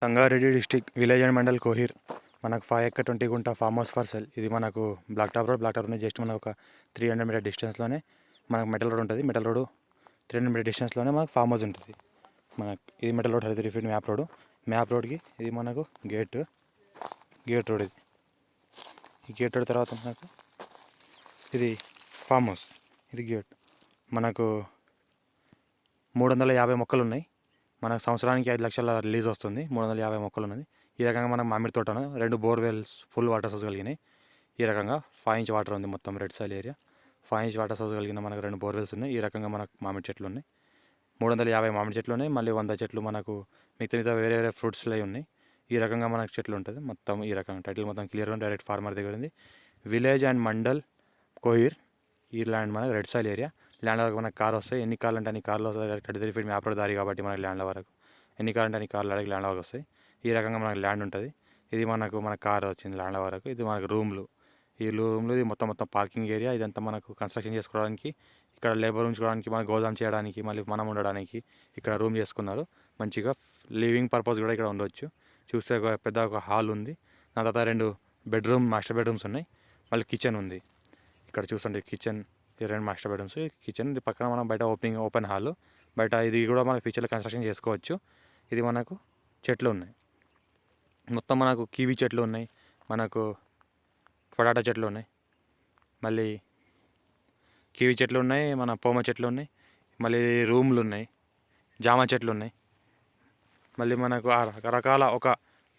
Sangareddy district village and mandal Kohir మనకు 5 acre 20 గుంట farm house for sale. ఇది మనకు బ్లాక్ టాప్ రోడ్ నుంచి జస్ట్ మనకు ఒక 300 మీటర్ డిస్టెన్స్లోనే మనకు మెటల్ రోడ్ ఉంటుంది. మెటల్ రోడ్ 300 మీటర్ డిస్టెన్స్లోనే మనకు ఫామ్ హౌస్ ఉంటుంది. మనకు ఇది మెటల్ రోడ్ 33 ఫీట్ మ్యాప్ రోడ్కి ఇది మనకు గేట్ రోడ్. ఈ గేట్ రోడ్ తర్వాత మనకు ఇది ఫామ్ హౌస్, ఇది గేట్. మనకు 350 మొక్కలు ఉన్నాయి. మనకు సంవత్సరానికి 5 లక్షల రిలీజ్ వస్తుంది. 350 మొక్కలు ఉన్నది. ఈ రకంగా మనకు మామిడి తోట 2 బోర్వెల్స్ ఫుల్ వాటర్ సోర్స్ కలిగినాయి. ఈ రకంగా 5 ఇంచ్ వాటర్ ఉంది మొత్తం red soil area. 5 inch water source కలిగిన మనకు 2 బోర్వెల్స్ ఉన్నాయి. ఈ రకంగా మనకు మామిడి చెట్లు ఉన్నాయి. 350 మామిడి చెట్లు ఉన్నాయి. మళ్ళీ 100 చెట్లు మనకు మిగతా వేరే వేరే ఫ్రూట్స్లో ఉన్నాయి. ఈ రకంగా మనకు చెట్లు ఉంటుంది మొత్తం. ఈ రకంగా టైటిల్ మొత్తం క్లియర్గా డైరెక్ట్ ఫార్మర్ దగ్గర ఉంది. Village and mandal Kohir. ఈ ల్యాండ్ మనకు రెడ్ సాయిల్ ఏరియా. ల్యాండ్ వరకు మనకు కార్ వస్తాయి. ఎన్ని కార్లు అంటే అన్ని కార్లు వస్తాయి. 33 ఫీట్ మ్యాప్ రోడ్ దారి కాబట్టి మనకి ల్యాండ్ వరకు ఎన్ని కార్లు అంటే అన్ని కార్లు అడిగి ల్యాండ్ వరకు వస్తాయి. ఈ రకంగా మనకు ల్యాండ్ ఉంటుంది. ఇది మన కార్ వచ్చింది ల్యాండ్ వరకు. ఇది మనకు రూమ్లు. ఈ రూమ్లు ఇది మొత్తం పార్కింగ్ ఏరియా. ఇదంతా మనకు కన్స్ట్రక్షన్ చేసుకోవడానికి, ఇక్కడ లేబర్ ఉంచుకోవడానికి, మన గోదాం చేయడానికి, మళ్ళీ మనం ఉండడానికి ఇక్కడ రూమ్ చేసుకున్నారు. మంచిగా లివింగ్ పర్పస్ కూడా ఇక్కడ ఉండవచ్చు. చూస్తే ఒక హాల్ ఉంది. దాని తర్వాత 2 మాస్టర్ బెడ్రూమ్స్ ఉన్నాయి. మళ్ళీ కిచెన్ ఉంది. ఇక్కడ చూస్తుంటే కిచెన్, ఈ 2 మాస్టర్ బెడ్రూమ్స్, కిచెన్. ఇది పక్కన మనం బయట ఓపెన్ హాల్. బయట ఇది కూడా మనకు ఫ్యూచర్లో కన్స్ట్రక్షన్ చేసుకోవచ్చు. ఇది మనకు చెట్లు ఉన్నాయి. మొత్తం మనకు కివి చెట్లు ఉన్నాయి, మనకు పొటాటో చెట్లు ఉన్నాయి, మళ్ళీ కివి చెట్లు ఉన్నాయి, మన పోమ చెట్లు ఉన్నాయి, మళ్ళీ రూమ్లు ఉన్నాయి, జామ చెట్లు ఉన్నాయి. మళ్ళీ మనకు రకరకాల ఒక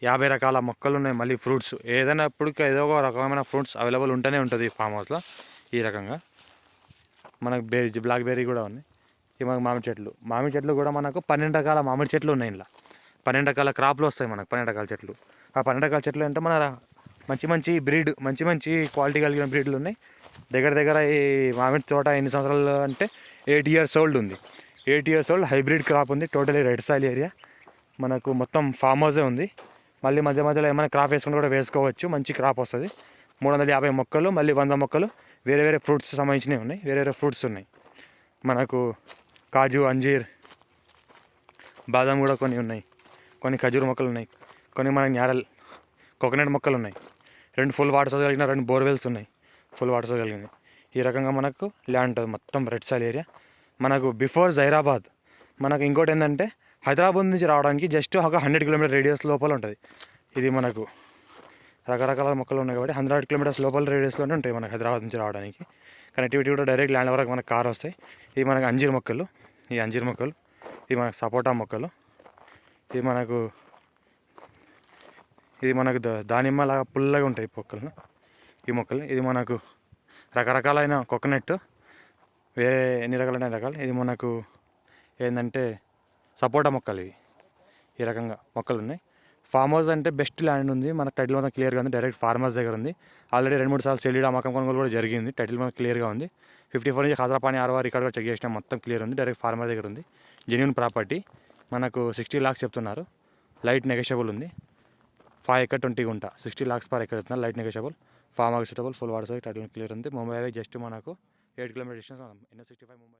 50 రకాల మొక్కలు ఉన్నాయి. మళ్ళీ ఫ్రూట్స్ ఏదైనా ఇప్పుడు ఏదో ఒక రకమైన ఫ్రూట్స్ అవైలబుల్ ఉంటూనే ఉంటుంది ఈ ఫామ్ హౌస్లో. ఈ రకంగా మనకు బ్లాక్ బెర్రీ కూడా ఉన్నాయి. ఇవి మనకు మామిడి చెట్లు కూడా మనకు 12 రకాల మామిడి చెట్లు ఉన్నాయి. ఇలా 12 రకాల క్రాప్లు వస్తాయి మనకు. 12 రకాల చెట్లు. ఆ 12 రకాల చెట్లు అంటే మన మంచి బ్రీడ్, మంచి క్వాలిటీ కలిగిన బ్రీడ్లు ఉన్నాయి. దగ్గర ఈ మామిడి తోట ఎన్ని సంవత్సరాలు అంటే 8 years old ఉంది. 8 years old హైబ్రిడ్ క్రాప్ ఉంది. Totally red soil area. మనకు మొత్తం ఫామ్ హౌసే ఉంది. మళ్ళీ మధ్యలో ఏమైనా క్రాప్ వేసుకుని కూడా వేసుకోవచ్చు. మంచి క్రాప్ వస్తుంది. 350 మొక్కలు, మళ్ళీ 100 మొక్కలు వేరే ఫ్రూట్స్ సంబంధించినవి ఉన్నాయి. వేరే ఫ్రూట్స్ ఉన్నాయి. మనకు కాజు, అంజీర్, బాదం కూడా కొన్ని ఉన్నాయి. కొన్ని ఖజూర్ మొక్కలు ఉన్నాయి. కొన్ని మనకి న్యారల్ కోకోనట్ మొక్కలు ఉన్నాయి. 2 ఫుల్ వాటర్ సోర్స్ కలిగిన 2 బోర్వెల్స్ ఉన్నాయి. ఫుల్ వాటర్ సోర్స్ కలిగింది. ఈ రకంగా మనకు ల్యాండ్ ఉంటుంది మొత్తం రెడ్ సాయిల్ ఏరియా. మనకు బిఫోర్ జైరాబాద్. మనకు ఇంకోటి ఏంటంటే హైదరాబాద్ నుంచి రావడానికి జస్ట్ ఒక 100 కిలోమీటర్ రేడియస్ లోపల ఉంటుంది. ఇది మనకు రకరకాల మొక్కలు ఉన్నాయి కాబట్టి 100 కిలోమీటర్స్ లోపల రేడియస్లోనే ఉంటాయి మనకు హైదరాబాద్ నుంచి రావడానికి. కనెక్టివిటీ కూడా డైరెక్ట్ ల్యాండ్ వరకు మనకు కార్ వస్తాయి. ఇవి మనకు అంజీర్ మొక్కలు. ఇవి మనకు సపోటా మొక్కలు. ఇది మనకు దానిమ్మలాగా పుల్లగా ఉంటాయి ఈ మొక్కలు. ఇది మనకు రకరకాలైన కోకోనట్, ఎన్ని రకాలైన రకాలు. ఇది మనకు ఏంటంటే సపోటా మొక్కలు. ఈ రకంగా మొక్కలు ఉన్నాయి. ఫామ్ హౌస్ అంటే బెస్ట్ ల్యాండ్ ఉంది. మనకు టైటిల్ మొత్తం క్లియర్గా ఉంది. డైరెక్ట్ ఫార్మర్స్ దగ్గర ఉంది. ఆల్రెడీ 2-3 సార్లు సెల్లిడ్ అమ్మకం కొనుగోలు కూడా జరిగింది. టైటిల్ మనకు క్లియర్గా ఉంది. 54 నుంచి ఖాజాపాని ఆర్ఓఆర్ రికార్డ్ కూడా చెక్ చేసినా మొత్తం క్లియర్ ఉంది. డైరెక్ట్ ఫార్మర్ దగ్గర ఉంది. Genuine property. మనకు 60 lakhs చెప్తున్నారు. లైట్ నెగోషియబుల్ ఉంది. 5 ఎకర్ 20 గుంట 60 lakhs per ఎకర్ చెప్తున్నారు. Light negotiable. Farmer suitable. Full water title clear ఉంది. ముంబై జస్ట్ మనకు 8 కిలోమీటర్ డిస్టెన్స్. NH65 ముంబై.